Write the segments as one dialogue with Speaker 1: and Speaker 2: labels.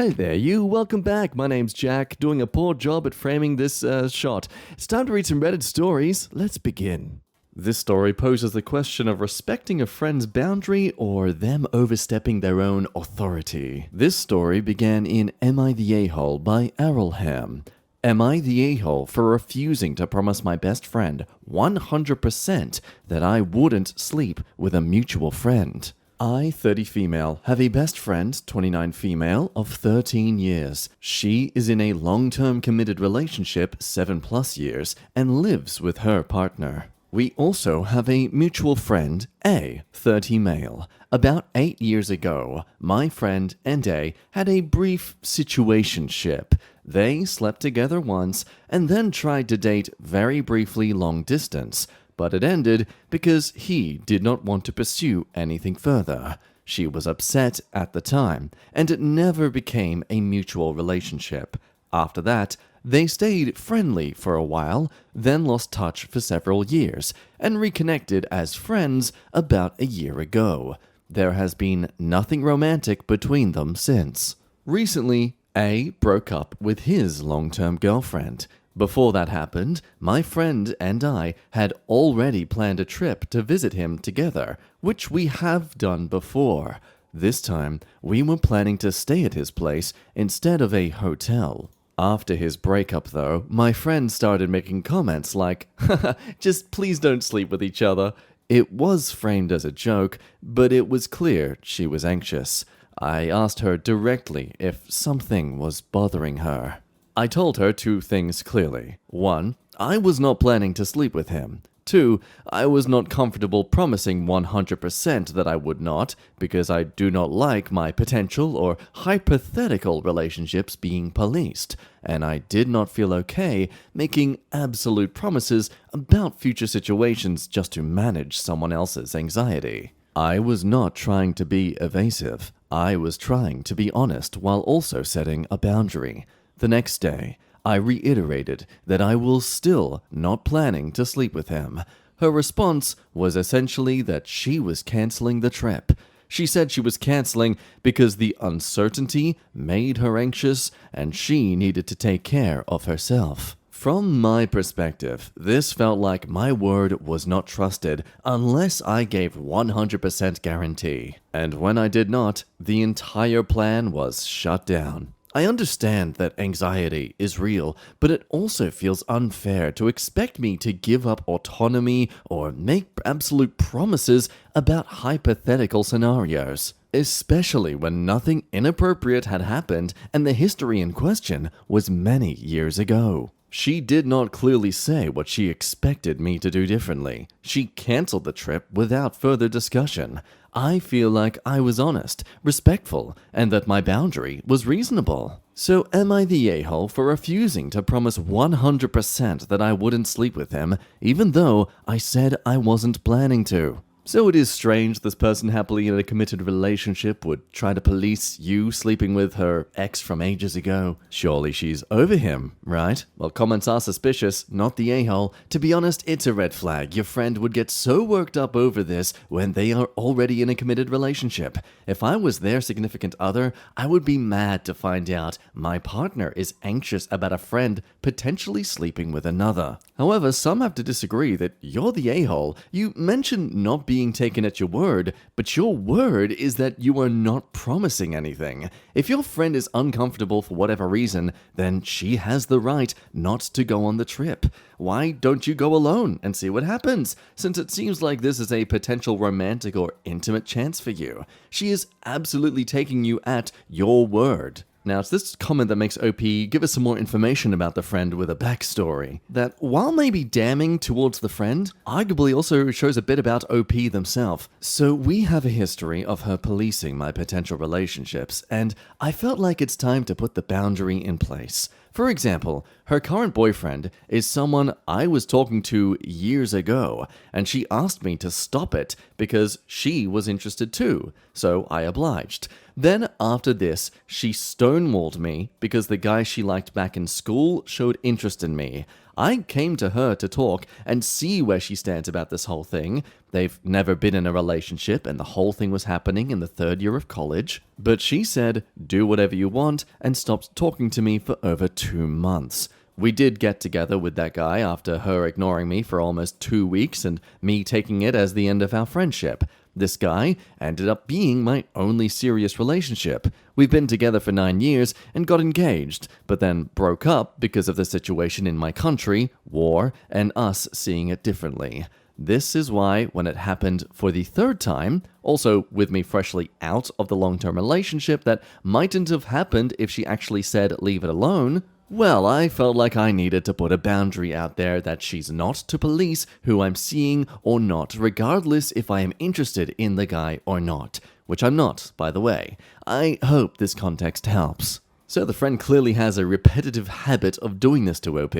Speaker 1: Hey there, you. Welcome back. My name's Jack, doing a poor job at framing this shot. It's time to read some Reddit stories. Let's begin. This story poses the question of respecting a friend's boundary or them overstepping their own authority. This story began in Am I the A-Hole by Arrelham. Am I the a-hole for refusing to promise my best friend 100% that I wouldn't sleep with a mutual friend? I, 30 female, have a best friend, 29 female, of 13 years. She is in a long-term committed relationship, 7+ years, and lives with her partner. We also have a mutual friend, A, 30 male. About 8 years ago, my friend and A had a brief situationship. They slept together once and then tried to date very briefly long distance, but it ended because he did not want to pursue anything further. She was upset at the time, and it never became a mutual relationship. After that, they stayed friendly for a while, then lost touch for several years, and reconnected as friends about a year ago. There has been nothing romantic between them since. Recently, A broke up with his long-term girlfriend. Before that happened, my friend and I had already planned a trip to visit him together, which we have done before. This time, we were planning to stay at his place instead of a hotel. After his breakup, though, my friend started making comments like, "Haha, just please don't sleep with each other." It was framed as a joke, but it was clear she was anxious. I asked her directly if something was bothering her. I told her two things clearly. 1, I was not planning to sleep with him. 2, I was not comfortable promising 100% that I would not, because I do not like my potential or hypothetical relationships being policed, and I did not feel okay making absolute promises about future situations just to manage someone else's anxiety. I was not trying to be evasive. I was trying to be honest while also setting a boundary. The next day, I reiterated that I was still not planning to sleep with him. Her response was essentially that she was canceling the trip. She said she was canceling because the uncertainty made her anxious and she needed to take care of herself. From my perspective, this felt like my word was not trusted unless I gave 100% guarantee. And when I did not, the entire plan was shut down. I understand that anxiety is real, but it also feels unfair to expect me to give up autonomy or make absolute promises about hypothetical scenarios, especially when nothing inappropriate had happened and the history in question was many years ago. She did not clearly say what she expected me to do differently. She canceled the trip without further discussion. I feel like I was honest, respectful, and that my boundary was reasonable. So am I the a-hole for refusing to promise 100% that I wouldn't sleep with him, even though I said I wasn't planning to? So it is strange this person happily in a committed relationship would try to police you sleeping with her ex from ages ago. Surely she's over him, right? Well, comments are suspicious, not the a-hole. To be honest, it's a red flag. Your friend would get so worked up over this when they are already in a committed relationship. If I was their significant other, I would be mad to find out my partner is anxious about a friend potentially sleeping with another. However, some have to disagree that you're the a-hole. You mentioned not being taken at your word, but your word is that you are not promising anything. If your friend is uncomfortable for whatever reason, then she has the right not to go on the trip. Why don't you go alone and see what happens? Since it seems like this is a potential romantic or intimate chance for you. She is absolutely taking you at your word. Now, it's this comment that makes OP give us some more information about the friend with a backstory. That, while maybe damning towards the friend, arguably also shows a bit about OP themselves. So we have a history of her policing my potential relationships, and I felt like it's time to put the boundary in place. For example, her current boyfriend is someone I was talking to years ago, and she asked me to stop it because she was interested too, so I obliged. Then after this, she stonewalled me because the guy she liked back in school showed interest in me. I came to her to talk and see where she stands about this whole thing. They've never been in a relationship, and the whole thing was happening in the third year of college. But she said, do whatever you want, and stopped talking to me for over 2 months. We did get together with that guy after her ignoring me for almost 2 weeks and me taking it as the end of our friendship. This guy ended up being my only serious relationship. We've been together for 9 years and got engaged, but then broke up because of the situation in my country, war, and us seeing it differently. This is why, when it happened for the third time, also with me freshly out of the long-term relationship that mightn't have happened if she actually said leave it alone, well, I felt like I needed to put a boundary out there that she's not to police who I'm seeing or not, regardless if I am interested in the guy or not. Which I'm not, by the way. I hope this context helps. So the friend clearly has a repetitive habit of doing this to OP.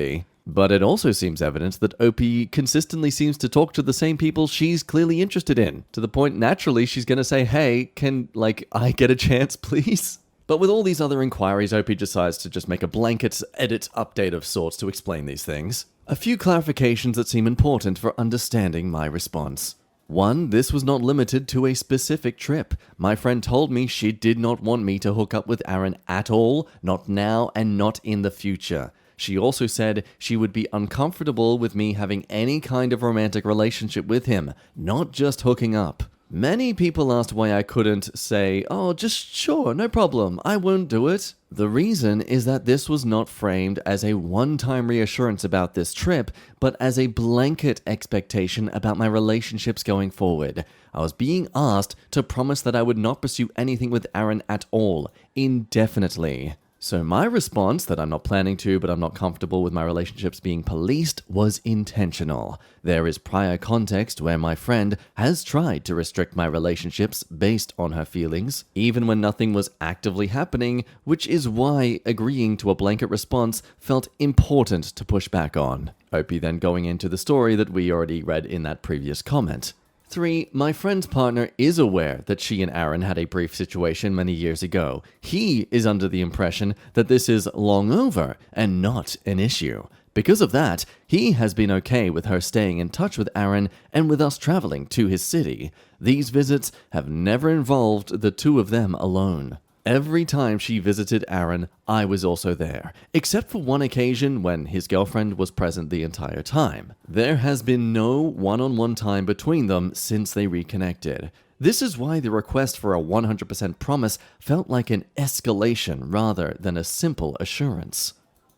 Speaker 1: But it also seems evident that OP consistently seems to talk to the same people she's clearly interested in, to the point naturally she's gonna say, hey, can, I get a chance, please? But with all these other inquiries, OP decides to just make a blanket edit update of sorts to explain these things. A few clarifications that seem important for understanding my response. 1. This was not limited to a specific trip. My friend told me she did not want me to hook up with Aaron at all, not now and not in the future. She also said she would be uncomfortable with me having any kind of romantic relationship with him, not just hooking up. Many people asked why I couldn't say, oh, just sure, no problem, I won't do it. The reason is that this was not framed as a one-time reassurance about this trip, but as a blanket expectation about my relationships going forward. I was being asked to promise that I would not pursue anything with Aaron at all, indefinitely. So my response that I'm not planning to, but I'm not comfortable with my relationships being policed, was intentional. There is prior context where my friend has tried to restrict my relationships based on her feelings, even when nothing was actively happening, which is why agreeing to a blanket response felt important to push back on. OP then going into the story that we already read in that previous comment. 3. My friend's partner is aware that she and Aaron had a brief situation many years ago. He is under the impression that this is long over and not an issue. Because of that, he has been okay with her staying in touch with Aaron and with us traveling to his city. These visits have never involved the two of them alone. Every time she visited Aaron, I was also there, except for one occasion when his girlfriend was present the entire time. There has been no one-on-one time between them since they reconnected. This is why the request for a 100% promise felt like an escalation rather than a simple assurance.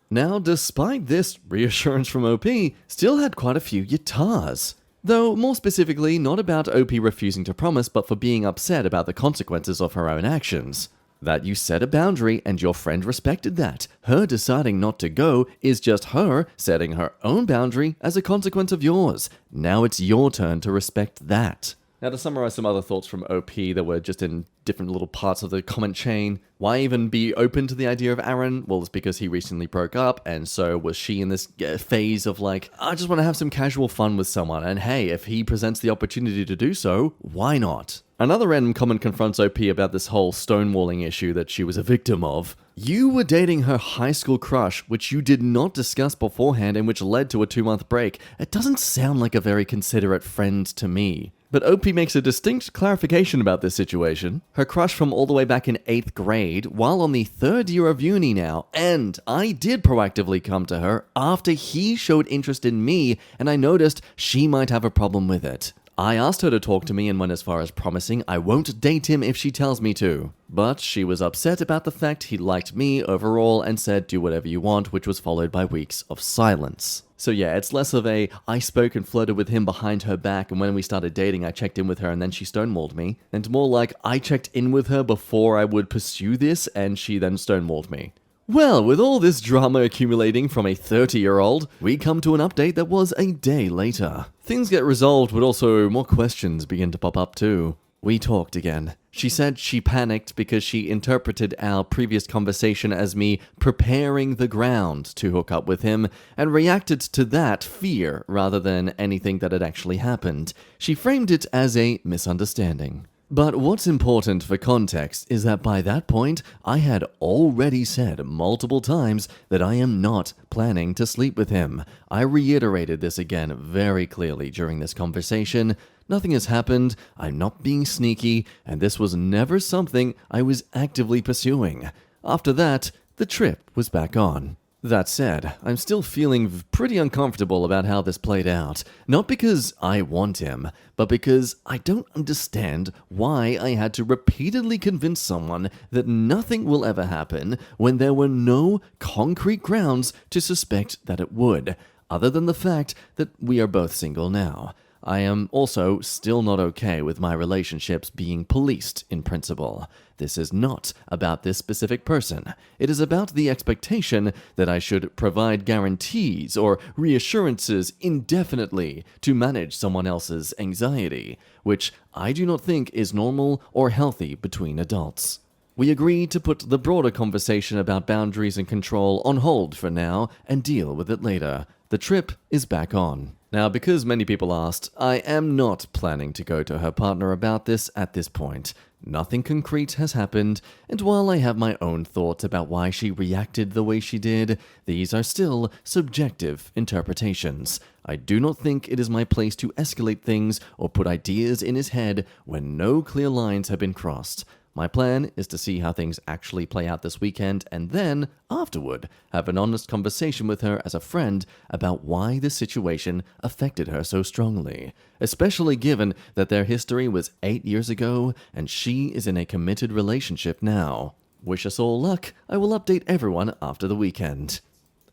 Speaker 1: Now, despite this, reassurance from OP still had quite a few yatars. Though, more specifically, not about OP refusing to promise, but for being upset about the consequences of her own actions. That you set a boundary and your friend respected that. Her deciding not to go is just her setting her own boundary as a consequence of yours. Now it's your turn to respect that. Now, to summarize some other thoughts from OP that were just in different little parts of the comment chain. Why even be open to the idea of Aaron? Well, it's because he recently broke up, and so was she in this phase of I just want to have some casual fun with someone, and hey, if he presents the opportunity to do so, why not? Another random comment confronts OP about this whole stonewalling issue that she was a victim of. You were dating her high school crush, which you did not discuss beforehand and which led to a 2-month break. It doesn't sound like a very considerate friend to me. But OP makes a distinct clarification about this situation. Her crush from all the way back in 8th grade, while on the 3rd year of uni now, and I did proactively come to her after he showed interest in me and I noticed she might have a problem with it. I asked her to talk to me and went as far as promising I won't date him if she tells me to. But she was upset about the fact he liked me overall and said do whatever you want, which was followed by weeks of silence. So yeah, it's less of a I spoke and flirted with him behind her back and when we started dating I checked in with her and then she stonewalled me, and more like I checked in with her before I would pursue this and she then stonewalled me. Well, with all this drama accumulating from a 30-year-old, we come to an update that was a day later. Things get resolved, but also more questions begin to pop up too. We talked again. She said she panicked because she interpreted our previous conversation as me preparing the ground to hook up with him, and reacted to that fear rather than anything that had actually happened. She framed it as a misunderstanding. But what's important for context is that by that point, I had already said multiple times that I am not planning to sleep with him. I reiterated this again very clearly during this conversation. Nothing has happened, I'm not being sneaky, and this was never something I was actively pursuing. After that, the trip was back on. That said, I'm still feeling pretty uncomfortable about how this played out. Not because I want him, but because I don't understand why I had to repeatedly convince someone that nothing will ever happen when there were no concrete grounds to suspect that it would, other than the fact that we are both single now. I am also still not okay with my relationships being policed in principle. This is not about this specific person. It is about the expectation that I should provide guarantees or reassurances indefinitely to manage someone else's anxiety, which I do not think is normal or healthy between adults. We agreed to put the broader conversation about boundaries and control on hold for now and deal with it later. The trip is back on. Now, because many people asked, I am not planning to go to her partner about this at this point. Nothing concrete has happened, and while I have my own thoughts about why she reacted the way she did, these are still subjective interpretations. I do not think it is my place to escalate things or put ideas in his head when no clear lines have been crossed. My plan is to see how things actually play out this weekend and then, afterward, have an honest conversation with her as a friend about why this situation affected her so strongly, especially given that their history was 8 years ago and she is in a committed relationship now. Wish us all luck. I will update everyone after the weekend.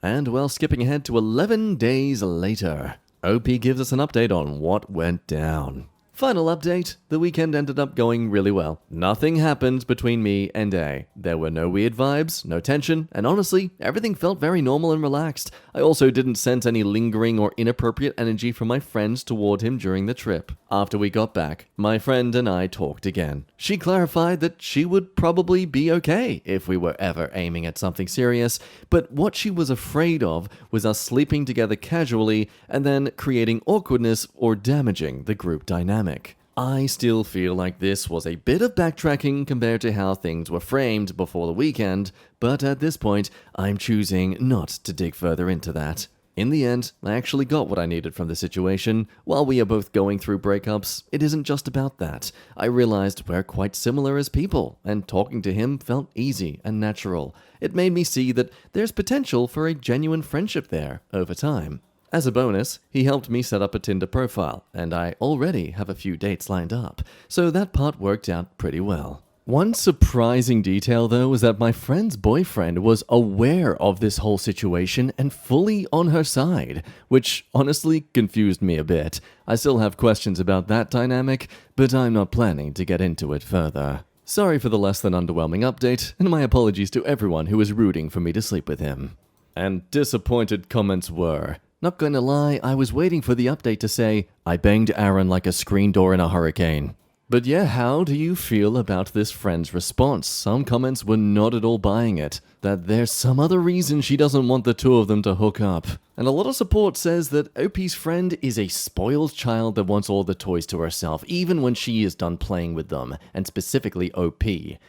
Speaker 1: And well, skipping ahead to 11 days later, OP gives us an update on what went down. Final update, the weekend ended up going really well. Nothing happened between me and A. There were no weird vibes, no tension, and honestly, everything felt very normal and relaxed. I also didn't sense any lingering or inappropriate energy from my friends toward him during the trip. After we got back, my friend and I talked again. She clarified that she would probably be okay if we were ever aiming at something serious, but what she was afraid of was us sleeping together casually and then creating awkwardness or damaging the group dynamic. I still feel like this was a bit of backtracking compared to how things were framed before the weekend, but at this point, I'm choosing not to dig further into that. In the end, I actually got what I needed from the situation. While we are both going through breakups, it isn't just about that. I realized we're quite similar as people, and talking to him felt easy and natural. It made me see that there's potential for a genuine friendship there over time. As a bonus, he helped me set up a Tinder profile, and I already have a few dates lined up, so that part worked out pretty well. One surprising detail, though, was that my friend's boyfriend was aware of this whole situation and fully on her side, which honestly confused me a bit. I still have questions about that dynamic, but I'm not planning to get into it further. Sorry for the less than underwhelming update, and my apologies to everyone who was rooting for me to sleep with him. And disappointed comments were... Not gonna lie, I was waiting for the update to say, I banged Aaron like a screen door in a hurricane. But yeah, how do you feel about this friend's response? Some comments were not at all buying it. That there's some other reason she doesn't want the two of them to hook up. And a lot of support says that OP's friend is a spoiled child that wants all the toys to herself, even when she is done playing with them, and specifically OP.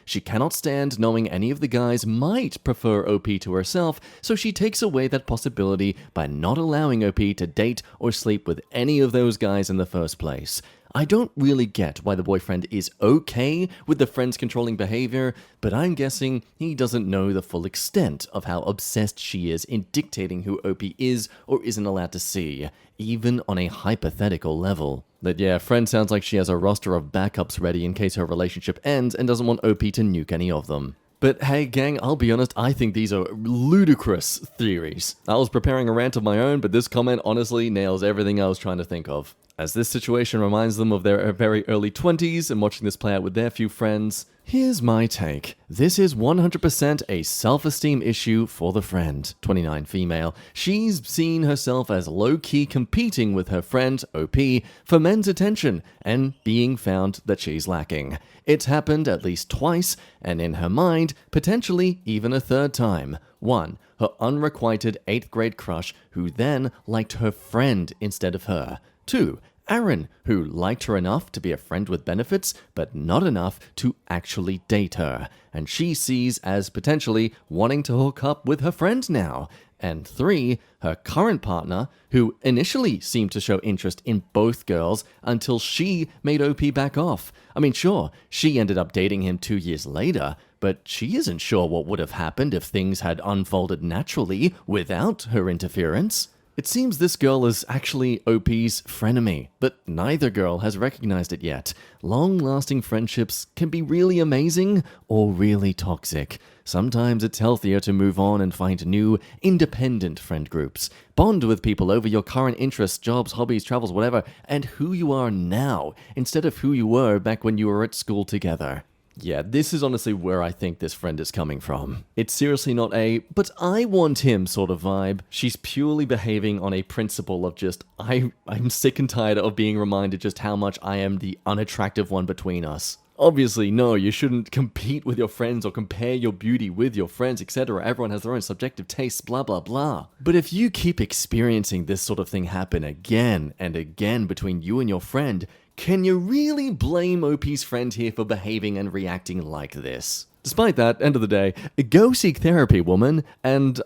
Speaker 1: She cannot stand knowing any of the guys might prefer OP to herself, so she takes away that possibility by not allowing OP to date or sleep with any of those guys in the first place. I don't really get why the boyfriend is okay with the friend's controlling behavior, but I'm guessing he doesn't know the full extent of how obsessed she is in dictating who OP is or isn't allowed to see, even on a hypothetical level. But yeah, friend sounds like she has a roster of backups ready in case her relationship ends and doesn't want OP to nuke any of them. But hey gang, I'll be honest, I think these are ludicrous theories. I was preparing a rant of my own, but this comment honestly nails everything I was trying to think of. As this situation reminds them of their very early 20s and watching this play out with their few friends, here's my take. This is 100% a self-esteem issue for the friend, 29 female. She's seen herself as low-key competing with her friend, OP, for men's attention and being found that she's lacking. It's happened at least twice, and in her mind, potentially even a third time. 1. Her unrequited 8th grade crush who then liked her friend instead of her. 2. Aaron, who liked her enough to be a friend with benefits, but not enough to actually date her, and she sees as potentially wanting to hook up with her friend now. And 3, her current partner, who initially seemed to show interest in both girls until she made OP back off. I mean, sure, she ended up dating him 2 years later, but she isn't sure what would have happened if things had unfolded naturally without her interference. It seems this girl is actually OP's frenemy, but neither girl has recognized it yet. Long-lasting friendships can be really amazing or really toxic. Sometimes it's healthier to move on and find new, independent friend groups. Bond with people over your current interests, jobs, hobbies, travels, whatever, and who you are now, instead of who you were back when you were at school together. Yeah, this is honestly where I think this friend is coming from. It's seriously not a, but I want him sort of vibe. She's purely behaving on a principle of just, I'm sick and tired of being reminded just how much I am the unattractive one between us. Obviously, no, you shouldn't compete with your friends or compare your beauty with your friends, etc. Everyone has their own subjective tastes, blah blah blah. But if you keep experiencing this sort of thing happen again and again between you and your friend, can you really blame OP's friend here for behaving and reacting like this? Despite that, end of the day, go seek therapy, woman, and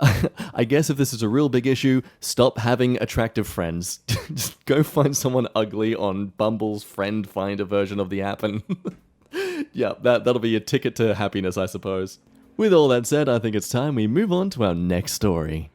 Speaker 1: I guess if this is a real big issue, stop having attractive friends. Just go find someone ugly on Bumble's friend finder version of the app, and yeah, that'll be a ticket to happiness, I suppose. With all that said, I think it's time we move on to our next story.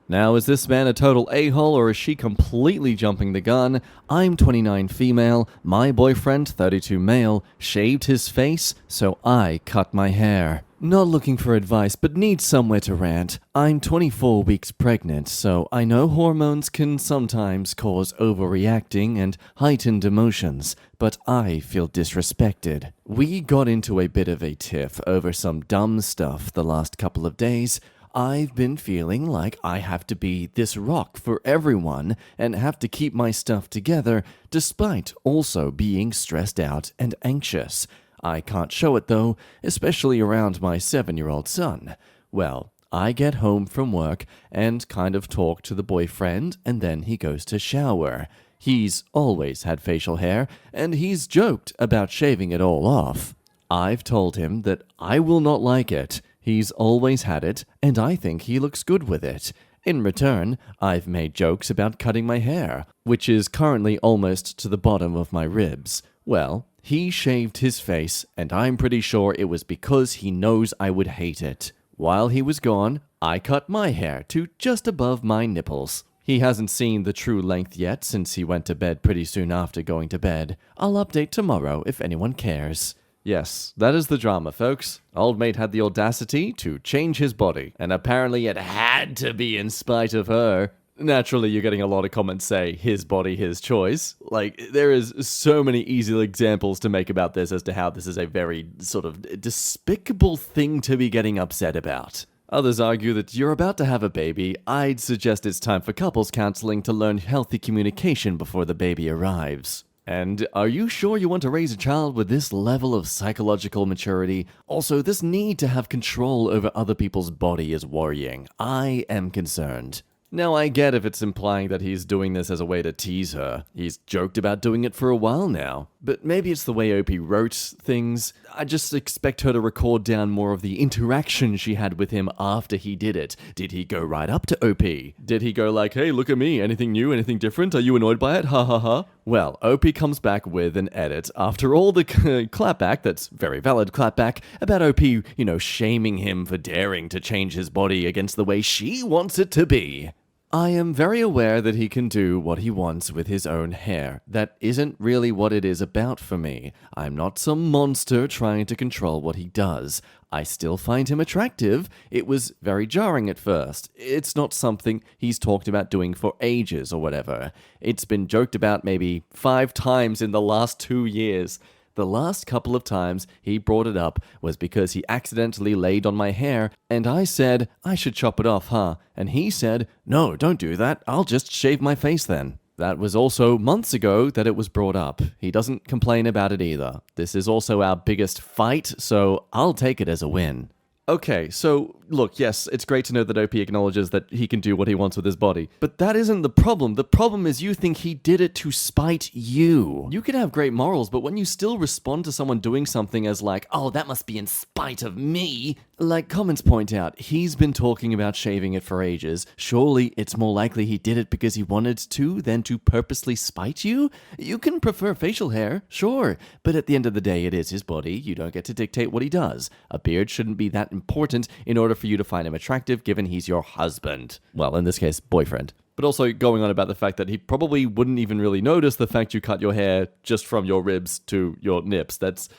Speaker 1: Now, is this man a total a-hole or is she completely jumping the gun? I'm 29 female, my boyfriend 32 male, shaved his face, so I cut my hair. Not looking for advice, but need somewhere to rant. I'm 24 weeks pregnant, so I know hormones can sometimes cause overreacting and heightened emotions, but I feel disrespected. We got into a bit of a tiff over some dumb stuff the last couple of days. I've been feeling like I have to be this rock for everyone and have to keep my stuff together despite also being stressed out and anxious. I can't show it though, especially around my 7-year-old son. Well, I get home from work and kind of talk to the boyfriend and then he goes to shower. He's always had facial hair and he's joked about shaving it all off. I've told him that I will not like it. He's always had it, and I think he looks good with it. In return, I've made jokes about cutting my hair, which is currently almost to the bottom of my ribs. Well, he shaved his face, and I'm pretty sure it was because he knows I would hate it. While he was gone, I cut my hair to just above my nipples. He hasn't seen the true length yet since he went to bed pretty soon after going to bed. I'll update tomorrow if anyone cares. Yes, that is the drama, folks. Old mate had the audacity to change his body, and apparently it had to be in spite of her. Naturally, you're getting a lot of comments say, his body, his choice. Like, there is so many easy examples to make about this as to how this is a very sort of despicable thing to be getting upset about. Others argue that you're about to have a baby. I'd suggest it's time for couples counseling to learn healthy communication before the baby arrives. And are you sure you want to raise a child with this level of psychological maturity? Also, this need to have control over other people's body is worrying. I am concerned. Now, I get if it's implying that he's doing this as a way to tease her. He's joked about doing it for a while now. But maybe it's the way OP wrote things. I just expect her to record down more of the interaction she had with him after he did it. Did he go right up to OP? Did he go like, hey, look at me, anything new, anything different? Are you annoyed by it? Ha ha ha. Well, OP comes back with an edit after all the clapback, that's very valid clapback, about OP, shaming him for daring to change his body against the way she wants it to be. I am very aware that he can do what he wants with his own hair. That isn't really what it is about for me. I'm not some monster trying to control what he does. I still find him attractive. It was very jarring at first. It's not something he's talked about doing for ages or whatever. It's been joked about maybe 5 times in the last 2 years. The last couple of times he brought it up was because he accidentally laid on my hair, and I said, I should chop it off, huh? And he said, no, don't do that, I'll just shave my face then. That was also months ago that it was brought up. He doesn't complain about it either. This is also our biggest fight, so I'll take it as a win. Okay, so look, yes, it's great to know that OP acknowledges that he can do what he wants with his body, but that isn't the problem. The problem is you think he did it to spite you. You can have great morals, but when you still respond to someone doing something as like, oh, that must be in spite of me, like comments point out, he's been talking about shaving it for ages. Surely it's more likely he did it because he wanted to than to purposely spite you? You can prefer facial hair, sure, but at the end of the day, it is his body. You don't get to dictate what he does. A beard shouldn't be that important in order for you to find him attractive, given he's your husband. Well, in this case, boyfriend. But also going on about the fact that he probably wouldn't even really notice the fact you cut your hair just from your ribs to your nips. That's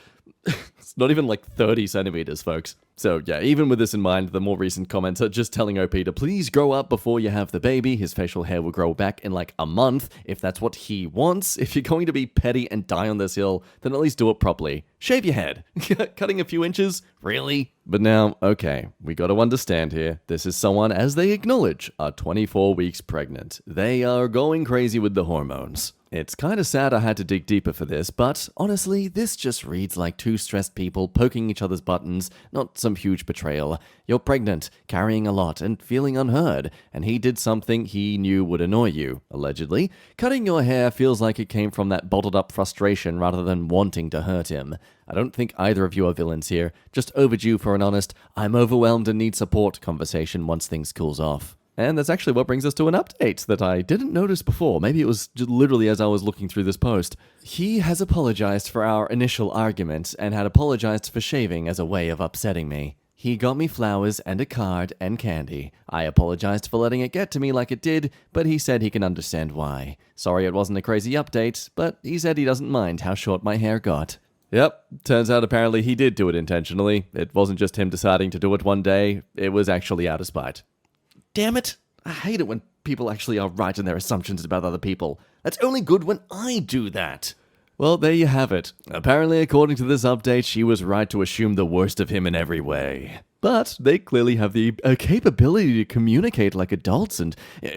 Speaker 1: it's not even like 30 centimeters, folks. So yeah, even with this in mind, the more recent comments are just telling OP to please grow up before you have the baby. His facial hair will grow back in like a month, if that's what he wants. If you're going to be petty and die on this hill, then at least do it properly. Shave your head. Cutting a few inches? Really? But now, okay, we gotta understand here. This is someone, as they acknowledge, are 24 weeks pregnant. They are going crazy with the hormones. It's kind of sad I had to dig deeper for this, but honestly, this just reads like two stressed people poking each other's buttons, not some huge betrayal. You're pregnant, carrying a lot, and feeling unheard, and he did something he knew would annoy you, allegedly. Cutting your hair feels like it came from that bottled up frustration rather than wanting to hurt him. I don't think either of you are villains here, just overdue for an honest, I'm overwhelmed and need support conversation once things cools off. And that's actually what brings us to an update that I didn't notice before. Maybe it was just literally as I was looking through this post. He has apologized for our initial argument and had apologized for shaving as a way of upsetting me. He got me flowers and a card and candy. I apologized for letting it get to me like it did, but he said he can understand why. Sorry it wasn't a crazy update, but he said he doesn't mind how short my hair got. Yep, turns out apparently he did do it intentionally. It wasn't just him deciding to do it one day, it was actually out of spite. Damn it! I hate it when people actually are right in their assumptions about other people. That's only good when I do that. Well, there you have it. Apparently, according to this update, she was right to assume the worst of him in every way. But they clearly have the capability to communicate like adults and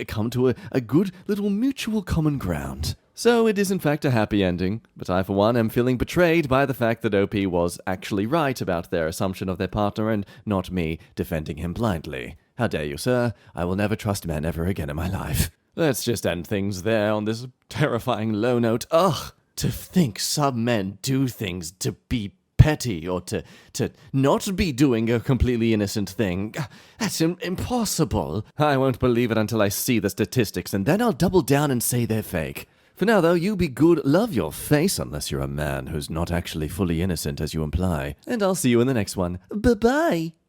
Speaker 1: come to a good little mutual common ground. So it is in fact a happy ending, but I for one am feeling betrayed by the fact that OP was actually right about their assumption of their partner and not me defending him blindly. How dare you, sir? I will never trust men ever again in my life. Let's just end things there on this terrifying low note. Ugh! To think some men do things to be petty or to not be doing a completely innocent thing. That's impossible. I won't believe it until I see the statistics, and then I'll double down and say they're fake. For now, though, you be good, love your face, unless you're a man who's not actually fully innocent as you imply. And I'll see you in the next one. Bye-bye!